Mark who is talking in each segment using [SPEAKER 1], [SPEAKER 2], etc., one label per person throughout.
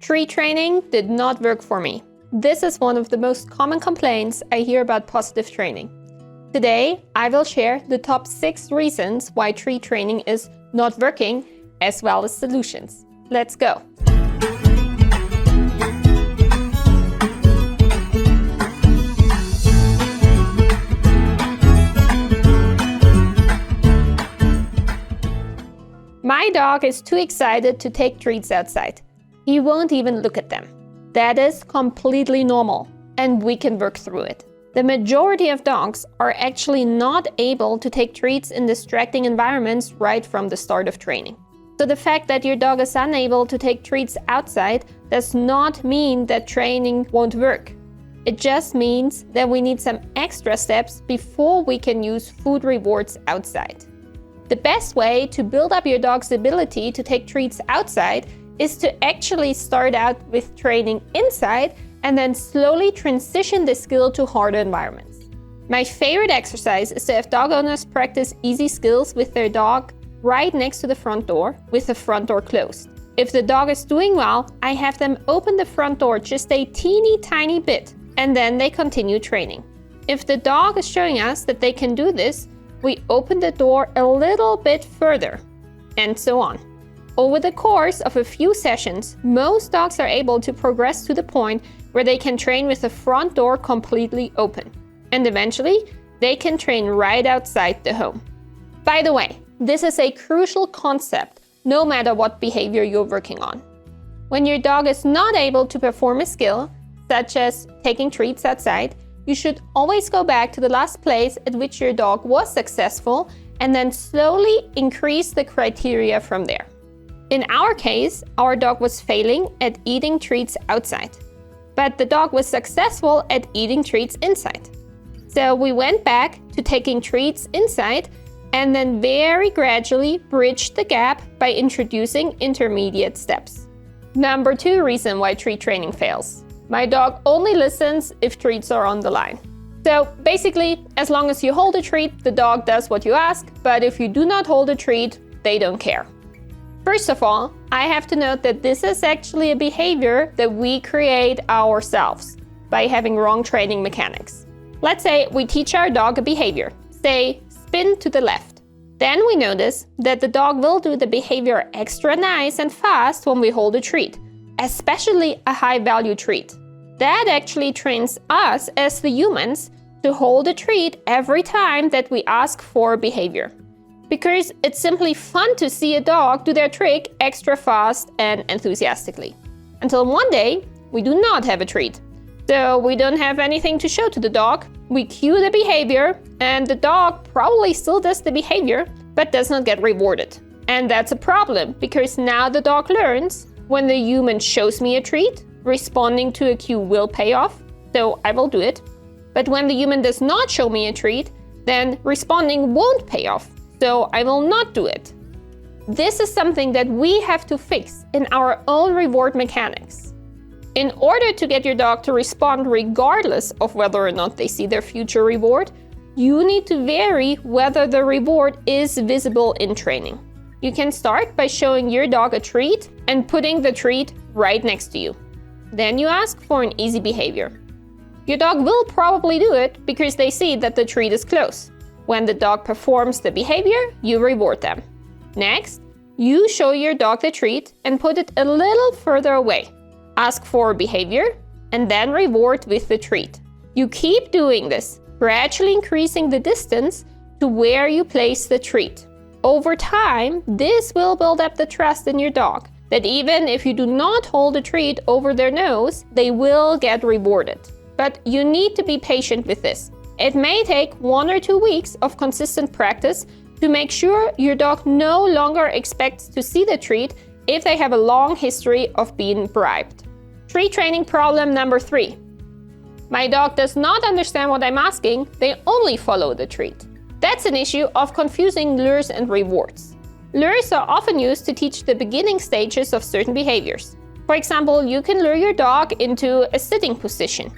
[SPEAKER 1] Treat training did not work for me. This is one of the most common complaints I hear about positive training. Today, I will share the top 6 reasons why treat training is not working, as well as solutions. Let's go. My dog is too excited to take treats outside. He won't even look at them. That is completely normal, and we can work through it. The majority of dogs are actually not able to take treats in distracting environments right from the start of training. So the fact that your dog is unable to take treats outside does not mean that training won't work. It just means that we need some extra steps before we can use food rewards outside. The best way to build up your dog's ability to take treats outside is to actually start out with training inside and then slowly transition the skill to harder environments. My favorite exercise is to have dog owners practice easy skills with their dog right next to the front door with the front door closed. If the dog is doing well, I have them open the front door just a teeny tiny bit and then they continue training. If the dog is showing us that they can do this, we open the door a little bit further, and so on. Over the course of a few sessions, most dogs are able to progress to the point where they can train with the front door completely open. And eventually, they can train right outside the home. By the way, this is a crucial concept, no matter what behavior you're working on. When your dog is not able to perform a skill, such as taking treats outside, you should always go back to the last place at which your dog was successful and then slowly increase the criteria from there. In our case, our dog was failing at eating treats outside, but the dog was successful at eating treats inside. So we went back to taking treats inside and then very gradually bridged the gap by introducing intermediate steps. Number 2 reason why treat training fails. My dog only listens if treats are on the line. So basically, as long as you hold a treat, the dog does what you ask, but if you do not hold a treat, they don't care. First of all, I have to note that this is actually a behavior that we create ourselves by having wrong training mechanics. Let's say we teach our dog a behavior, say spin to the left. Then we notice that the dog will do the behavior extra nice and fast when we hold a treat, especially a high-value treat. That actually trains us as the humans to hold a treat every time that we ask for behavior. Because it's simply fun to see a dog do their trick extra fast and enthusiastically. Until one day, we do not have a treat. So we don't have anything to show to the dog. We cue the behavior and the dog probably still does the behavior, but does not get rewarded. And that's a problem because now the dog learns when the human shows me a treat, responding to a cue will pay off, so I will do it. But when the human does not show me a treat, then responding won't pay off, so I will not do it. This is something that we have to fix in our own reward mechanics. In order to get your dog to respond regardless of whether or not they see their future reward, you need to vary whether the reward is visible in training. You can start by showing your dog a treat and putting the treat right next to you. Then you ask for an easy behavior. Your dog will probably do it because they see that the treat is close. When the dog performs the behavior, you reward them. Next, you show your dog the treat and put it a little further away. Ask for behavior and then reward with the treat. You keep doing this, gradually increasing the distance to where you place the treat. Over time, this will build up the trust in your dog that even if you do not hold a treat over their nose, they will get rewarded. But you need to be patient with this. It may take 1 or 2 weeks of consistent practice to make sure your dog no longer expects to see the treat if they have a long history of being bribed. Treat training problem number 3. My dog does not understand what I'm asking, they only follow the treat. That's an issue of confusing lures and rewards. Lures are often used to teach the beginning stages of certain behaviors. For example, you can lure your dog into a sitting position,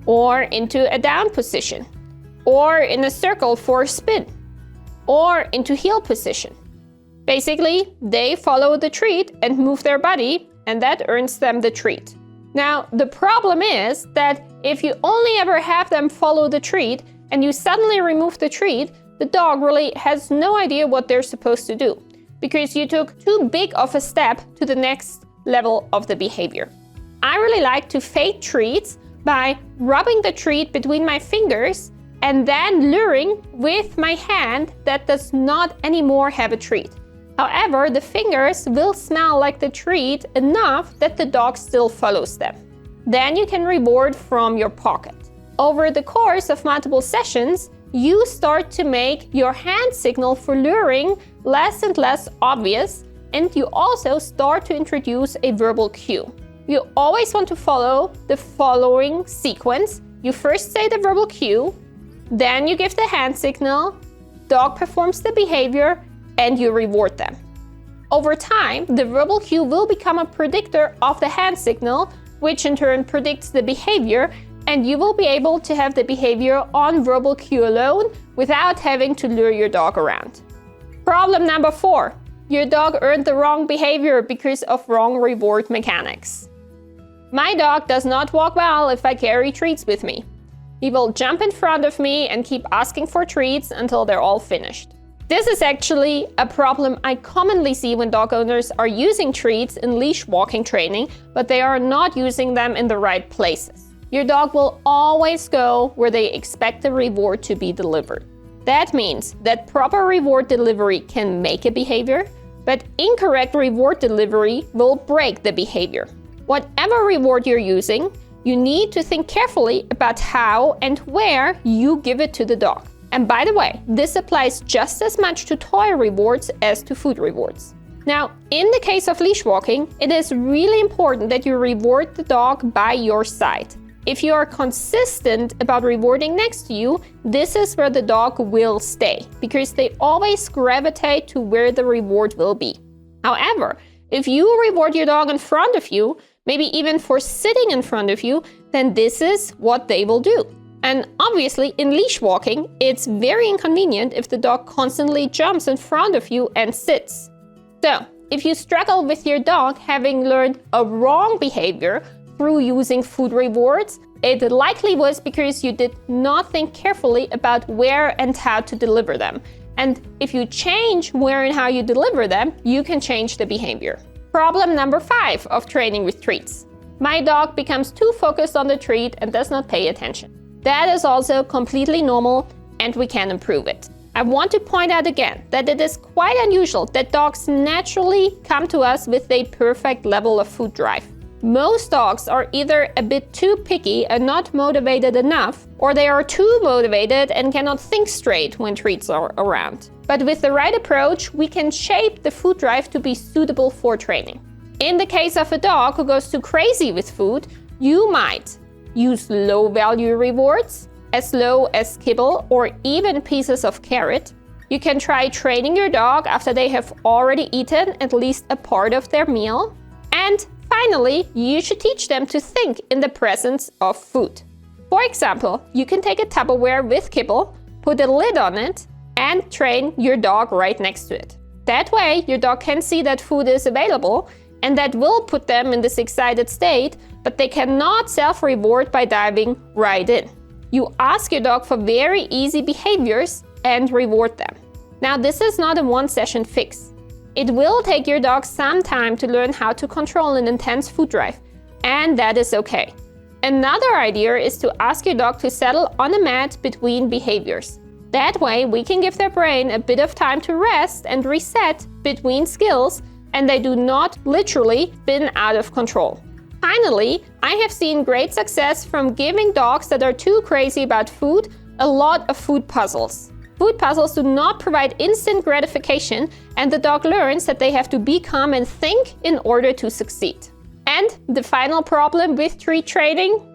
[SPEAKER 1] or into a down position, or in a circle for a spin, or into heel position. Basically, they follow the treat and move their body, and that earns them the treat. Now, the problem is that if you only ever have them follow the treat and you suddenly remove the treat, the dog really has no idea what they're supposed to do because you took too big of a step to the next level of the behavior. I really like to fade treats by rubbing the treat between my fingers and then luring with my hand that does not anymore have a treat. However, the fingers will smell like the treat enough that the dog still follows them. Then you can reward from your pocket. Over the course of multiple sessions, you start to make your hand signal for luring less and less obvious, and you also start to introduce a verbal cue. You always want to follow the following sequence. You first say the verbal cue, then you give the hand signal, dog performs the behavior, and you reward them. Over time, the verbal cue will become a predictor of the hand signal, which in turn predicts the behavior, and you will be able to have the behavior on verbal cue alone without having to lure your dog around. Problem number 4. Your dog earned the wrong behavior because of wrong reward mechanics. My dog does not walk well if I carry treats with me. He will jump in front of me and keep asking for treats until they're all finished. This is actually a problem I commonly see when dog owners are using treats in leash walking training, but they are not using them in the right places. Your dog will always go where they expect the reward to be delivered. That means that proper reward delivery can make a behavior, but incorrect reward delivery will break the behavior. Whatever reward you're using, you need to think carefully about how and where you give it to the dog. And by the way, this applies just as much to toy rewards as to food rewards. Now, in the case of leash walking, it is really important that you reward the dog by your side. If you are consistent about rewarding next to you, this is where the dog will stay, because they always gravitate to where the reward will be. However, if you reward your dog in front of you, maybe even for sitting in front of you, then this is what they will do. And obviously, in leash walking, it's very inconvenient if the dog constantly jumps in front of you and sits. So, if you struggle with your dog having learned a wrong behavior through using food rewards, it likely was because you did not think carefully about where and how to deliver them. And if you change where and how you deliver them, you can change the behavior. Problem number 5 of training with treats. My dog becomes too focused on the treat and does not pay attention. That is also completely normal, and we can improve it. I want to point out again that it is quite unusual that dogs naturally come to us with a perfect level of food drive. Most dogs are either a bit too picky and not motivated enough, or they are too motivated and cannot think straight when treats are around. But with the right approach, we can shape the food drive to be suitable for training. In the case of a dog who goes too crazy with food, you might use low-value rewards, as low as kibble or even pieces of carrot. You can try training your dog after they have already eaten at least a part of their meal. And finally, you should teach them to think in the presence of food. For example, you can take a Tupperware with kibble, put a lid on it, and train your dog right next to it. That way, your dog can see that food is available, and that will put them in this excited state, but they cannot self-reward by diving right in. You ask your dog for very easy behaviors and reward them. Now, this is not a one-session fix. It will take your dog some time to learn how to control an intense food drive, and that is okay. Another idea is to ask your dog to settle on a mat between behaviors. That way, we can give their brain a bit of time to rest and reset between skills, and they do not literally spin out of control. Finally, I have seen great success from giving dogs that are too crazy about food a lot of food puzzles. Food puzzles do not provide instant gratification, and the dog learns that they have to be calm and think in order to succeed. And the final problem with treat training?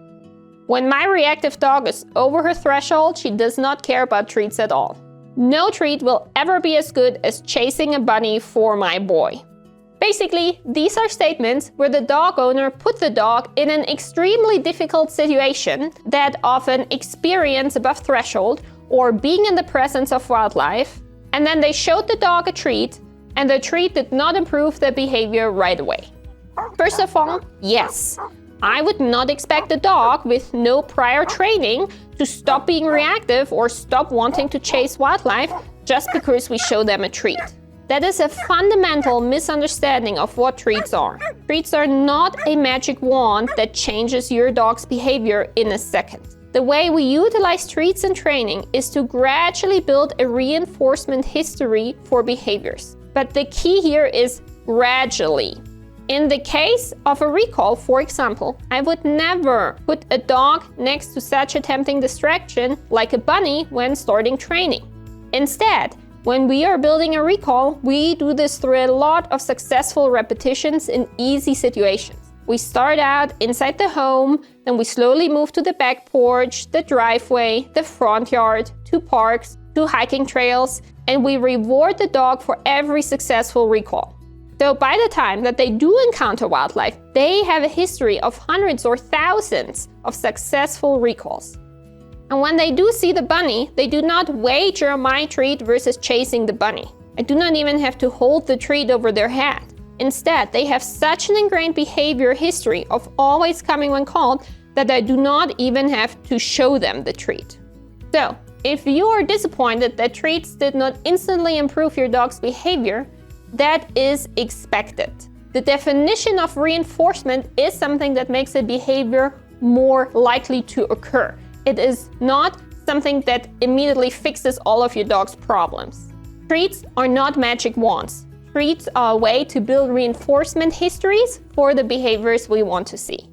[SPEAKER 1] When my reactive dog is over her threshold, she does not care about treats at all. No treat will ever be as good as chasing a bunny for my boy. Basically, these are statements where the dog owner put the dog in an extremely difficult situation that often experience above threshold or being in the presence of wildlife, and then they showed the dog a treat, and the treat did not improve their behavior right away. First of all, yes. I would not expect a dog with no prior training to stop being reactive or stop wanting to chase wildlife just because we show them a treat. That is a fundamental misunderstanding of what treats are. Treats are not a magic wand that changes your dog's behavior in a second. The way we utilize treats in training is to gradually build a reinforcement history for behaviors. But the key here is gradually. In the case of a recall, for example, I would never put a dog next to such a tempting distraction like a bunny when starting training. Instead, when we are building a recall, we do this through a lot of successful repetitions in easy situations. We start out inside the home, then we slowly move to the back porch, the driveway, the front yard, to parks, to hiking trails, and we reward the dog for every successful recall. So by the time that they do encounter wildlife, they have a history of hundreds or thousands of successful recalls. And when they do see the bunny, they do not wager my treat versus chasing the bunny. I do not even have to hold the treat over their head. Instead, they have such an ingrained behavior history of always coming when called that I do not even have to show them the treat. So, if you are disappointed that treats did not instantly improve your dog's behavior, that is expected. The definition of reinforcement is something that makes a behavior more likely to occur. It is not something that immediately fixes all of your dog's problems. Treats are not magic wands. Treats are a way to build reinforcement histories for the behaviors we want to see.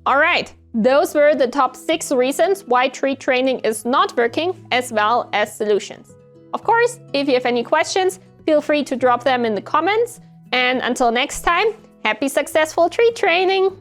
[SPEAKER 1] All right, those were the top 6 reasons why treat training is not working, as well as solutions. Of course, if you have any questions, feel free to drop them in the comments. And until next time, happy successful treat training!